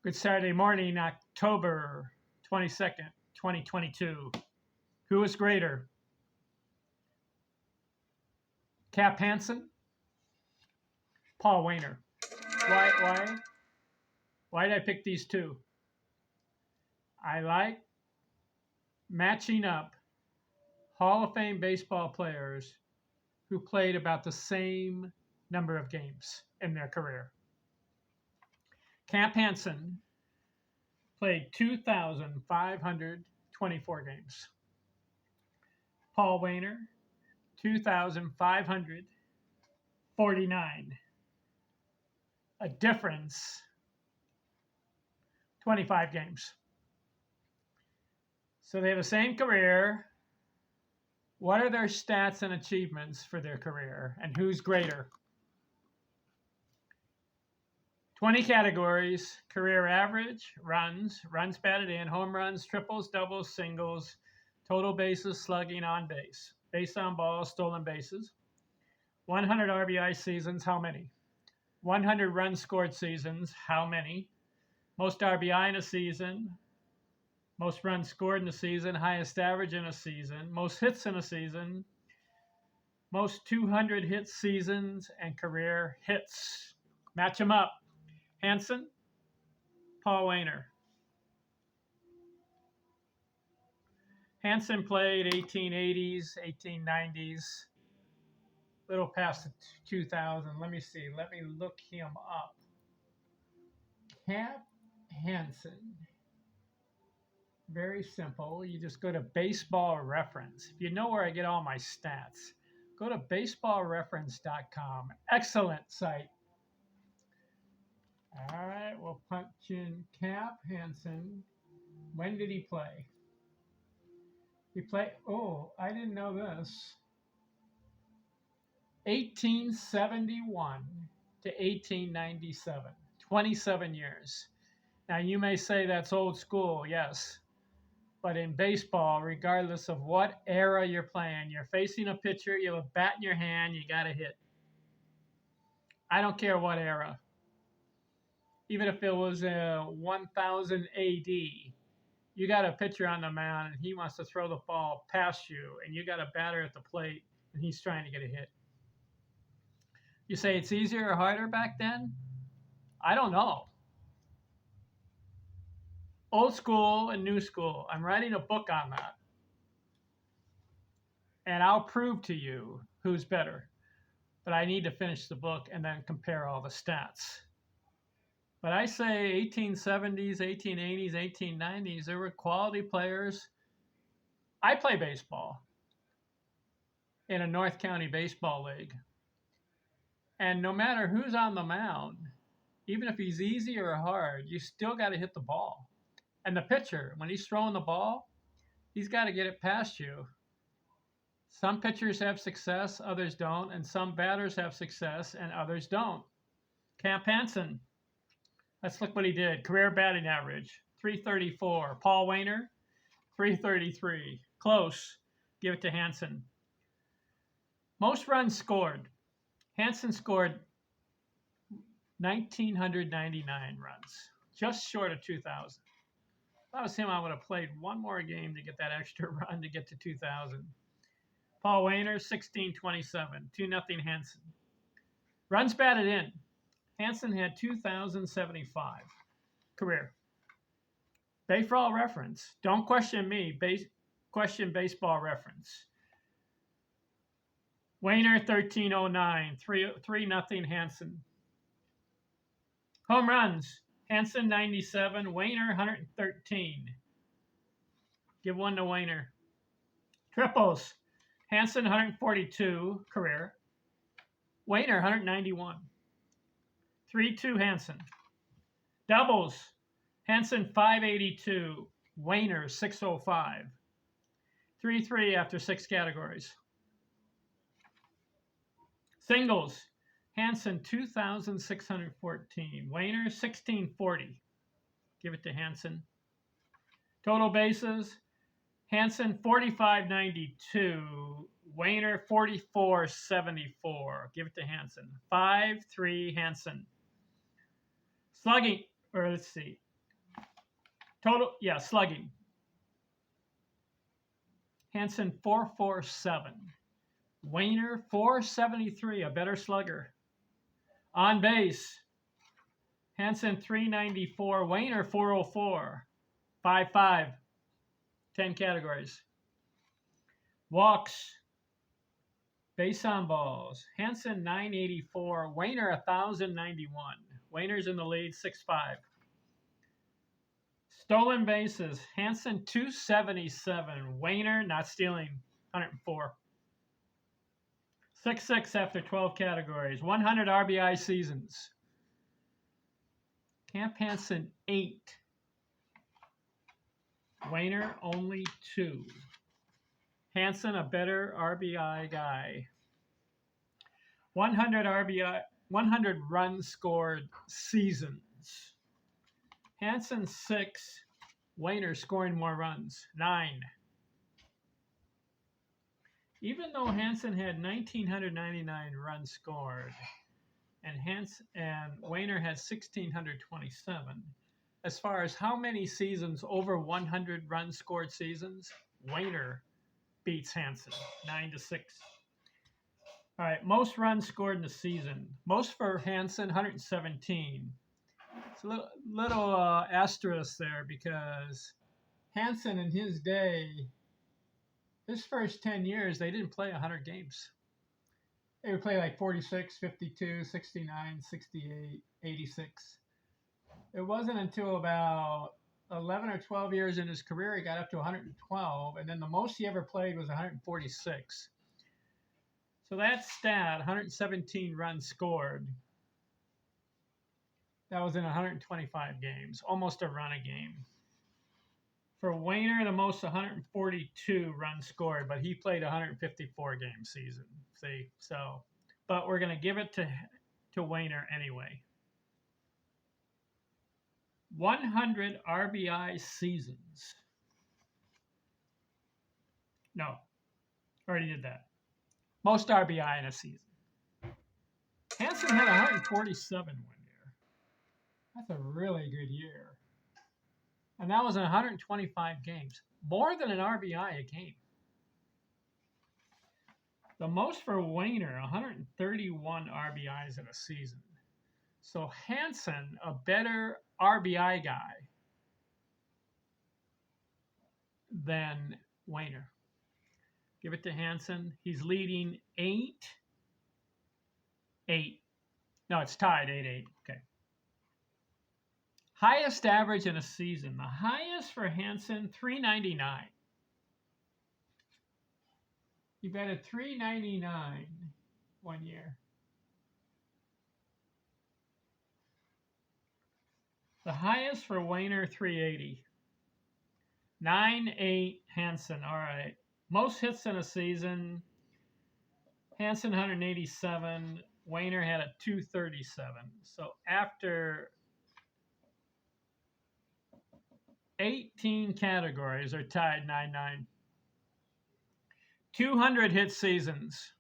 Good Saturday morning, October 22nd, 2022. Who is greater? Cap Anson, Paul Waner. Why did I pick these two? I like matching up Hall of Fame baseball players who played about the same number of games in their career. Cap Anson played 2,524 games. Paul Waner, 2,549. A difference, 25 games. So they have the same career. What are their stats and achievements for their career, and who's greater? 20 categories: career average, runs batted in, home runs, triples, doubles, singles, total bases, slugging, on base, base on balls, stolen bases. 100 RBI seasons, how many? 100 runs scored seasons, how many? Most RBI in a season, most runs scored in a season, highest average in a season, most hits in a season, most 200 hit seasons, and career hits. Match them up. Anson, Paul Waner. Anson played 1880s, 1890s, little past the 2000. Let me see. Let me look him up. Cap Anson. Very simple. You just go to Baseball Reference. If you know where I get all my stats, go to baseballreference.com. Excellent site. All right, we'll punch in Cap Anson. When did he play? He played, I didn't know this. 1871 to 1897, 27 years. Now, you may say that's old school, yes. But in baseball, regardless of what era you're playing, you're facing a pitcher, you have a bat in your hand, you got to hit. I don't care what era. Even if it was 1000 AD, you got a pitcher on the mound and he wants to throw the ball past you, and you got a batter at the plate and he's trying to get a hit. You say it's easier or harder back then? I don't know. Old school and new school. I'm writing a book on that. And I'll prove to you who's better. But I need to finish the book and then compare all the stats. But I say 1870s, 1880s, 1890s, there were quality players. I play baseball in a North County baseball league. And no matter who's on the mound, even if he's easy or hard, you still got to hit the ball. And the pitcher, when he's throwing the ball, he's got to get it past you. Some pitchers have success, others don't, and some batters have success and others don't. Cap Anson, let's look what he did. Career batting average, 334. Paul Waner, 333. Close. Give it to Anson. Most runs scored. Anson scored 1,999 runs, just short of 2,000. If I was him, I would have played one more game to get that extra run to get to 2,000. Paul Waner, 1627, 2-0 Anson. Runs batted in. Anson had 2,075. Career. Baseball Reference. Don't question me. Question Baseball Reference. Waner, 1309, 3-0 Anson. Home runs. Anson, 97. Waner, 113. Give one to Waner. Triples. Anson, 142. Career. Waner, 191. 3-2 Anson. Doubles. Anson, 582. Waner, 605. 3-3 after 6 categories. Singles. Anson, 2,614. Waner, 1,640. Give it to Anson. Total bases. Anson, 4,592. Waner, 4,474. Give it to Anson. 5-3 Anson. Slugging, or let's see. Total, yeah, slugging. Anson 447. Waner 473, a better slugger. On base, Anson 394, Waner 404. 5-5. 10 categories. Walks, base on balls. Anson 984, Waner 1091. Waner's in the lead, 6-5. Stolen bases, Anson 277, Waner not stealing, 104. 6-6 after 12 categories. 100 RBI seasons. Camp Anson 8. Waner only 2. Anson a better RBI guy. 100 RBI, 100 runs scored seasons. Anson 6. Waner scoring more runs, 9. Even though Anson had 1,999 runs scored, and Waner had 1,627, as far as how many seasons over 100 runs scored seasons, Waner beats Anson, 9-6. All right, most runs scored in a season. Most for Anson, 117. It's a little asterisk there because Anson in his day, his first 10 years, they didn't play 100 games. They would play like 46, 52, 69, 68, 86. It wasn't until about 11 or 12 years in his career he got up to 112, and then the most he ever played was 146. So that stat, 117 runs scored, that was in 125 games, almost a run a game. For Waner, the most 142 runs scored, but he played 154 game season. See, so, but we're going to give it to Waner anyway. 100 RBI seasons. No, already did that. Most RBI in a season. Anson had 147 one year. That's a really good year. And that was in 125 games. More than an RBI a game. The most for Waner, 131 RBIs in a season. So Anson, a better RBI guy than Waner. Give it to Anson. He's leading 8-8. No, it's tied 8-8. Okay. Highest average in a season. The highest for Anson, 399. He batted 399 one year. The highest for Waner, 380. 9-8 Anson. All right. Most hits in a season. Anson 187. Waner had a 237. So after 18 categories are tied 9-9. 200 hit seasons.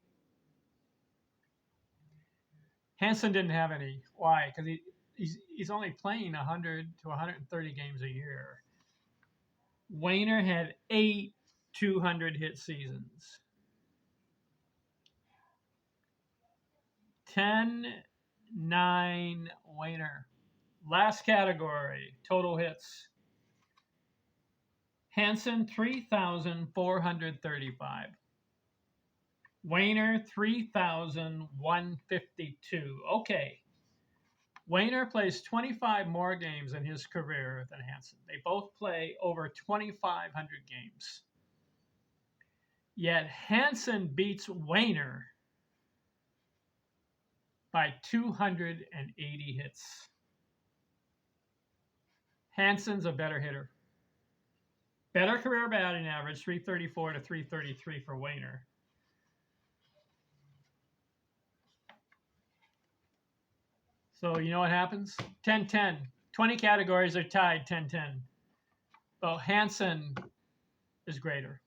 Anson didn't have any. Why? Because he's only playing 100 to 130 games a year. Waner had 8 200 hit seasons. 10-9 Waner. Last category, total hits. Anson 3,435. Waner 3,152. Okay. Waner plays 25 more games in his career than Anson. They both play over 2,500 games. Yet Anson beats Waner by 280 hits. Anson's a better hitter. Better career batting average, 334 to 333 for Waner. So you know what happens? 10-10. 20 categories are tied 10-10. Well, Anson is greater.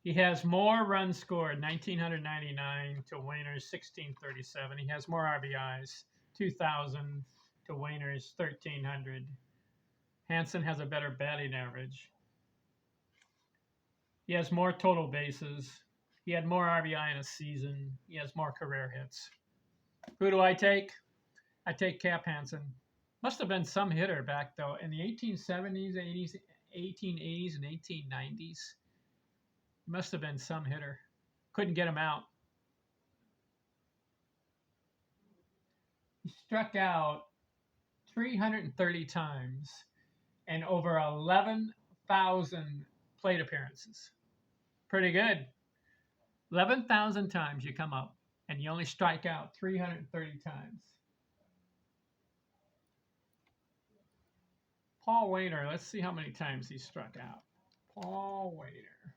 He has more runs scored, 1,999 to Waner's 1,637. He has more RBIs, 2,000. to Waner's 1,300. Anson has a better batting average. He has more total bases. He had more RBI in a season. He has more career hits. Who do I take? I take Cap Anson. Must have been some hitter back, though, in the 1870s, 80s, 1880s, and 1890s. Must have been some hitter. Couldn't get him out. He struck out 330 times and over 11,000 plate appearances. Pretty good. 11,000 times you come up and you only strike out 330 times. Paul Waner, let's see how many times he struck out. Paul Waner.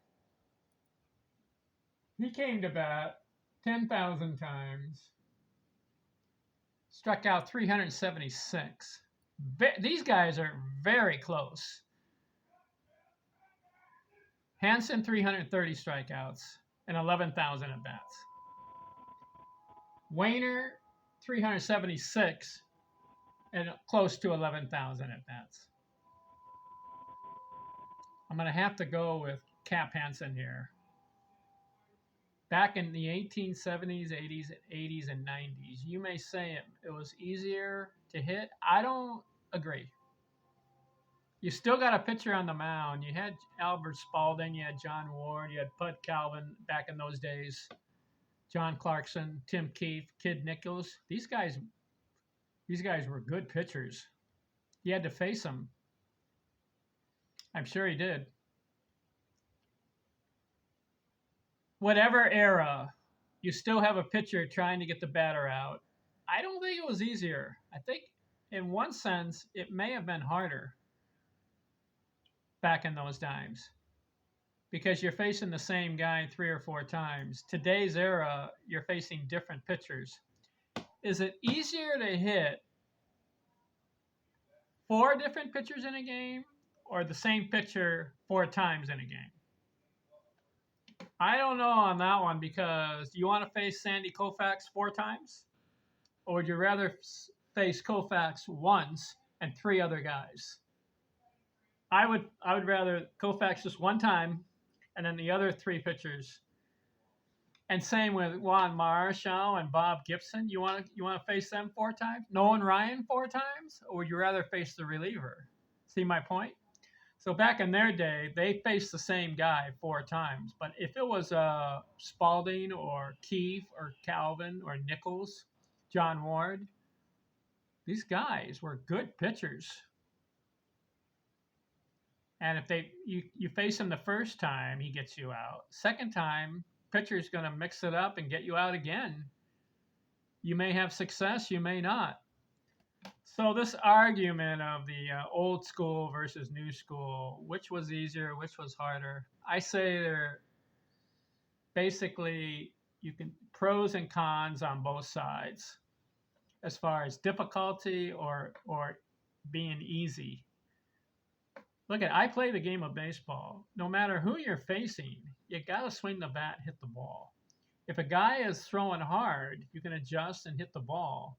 He came to bat 10,000 times, struck out 376. These guys are very close. Anson, 330 strikeouts and 11,000 at bats. Waner, 376 and close to 11,000 at bats. I'm going to have to go with Cap Anson here. Back in the 1870s, 80s, and 90s, you may say it was easier to hit. I don't agree. You still got a pitcher on the mound. You had Albert Spalding, you had John Ward, you had Bud Calvin back in those days, John Clarkson, Tim Keefe, Kid Nichols. These guys were good pitchers. He had to face them. I'm sure he did. Whatever era, you still have a pitcher trying to get the batter out. I don't think it was easier. I think in one sense, it may have been harder back in those times because you're facing the same guy 3 or 4 times. Today's era, you're facing different pitchers. Is it easier to hit 4 different pitchers in a game or the same pitcher 4 times in a game? I don't know on that one because do you want to face Sandy Koufax 4 times? Or would you rather face Koufax once and 3 other guys? I would rather Koufax just 1 time and then the other 3 pitchers. And same with Juan Marichal and Bob Gibson. You want to face them 4 times? Nolan Ryan 4 times? Or would you rather face the reliever? See my point? So back in their day, they faced the same guy 4 times. But if it was Spalding or Keefe or Calvin or Nichols, John Ward, these guys were good pitchers. And if you face him the first time, he gets you out. Second time, pitcher's going to mix it up and get you out again. You may have success, you may not. So this argument of the old school versus new school, which was easier, which was harder, I say they're basically you can pros and cons on both sides as far as difficulty or being easy. Look I play the game of baseball. No matter who you're facing, you got to swing the bat, hit the ball. If a guy is throwing hard, you can adjust and hit the ball.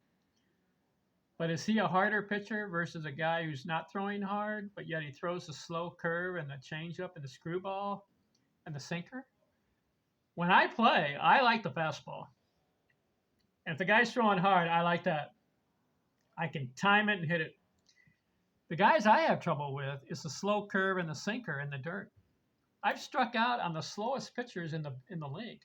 But is he a harder pitcher versus a guy who's not throwing hard, but yet he throws the slow curve and the changeup and the screwball and the sinker? When I play, I like the fastball. And if the guy's throwing hard, I like that. I can time it and hit it. The guys I have trouble with is the slow curve and the sinker in the dirt. I've struck out on the slowest pitchers in the league.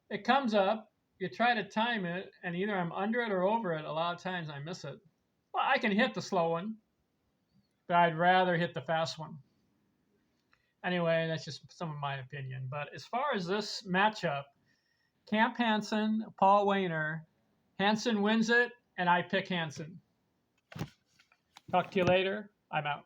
It comes up, you try to time it, and either I'm under it or over it. A lot of times I miss it. Well, I can hit the slow one, but I'd rather hit the fast one. Anyway, that's just some of my opinion. But as far as this matchup, Cap Anson, Paul Waner, Anson wins it, and I pick Anson. Talk to you later. I'm out.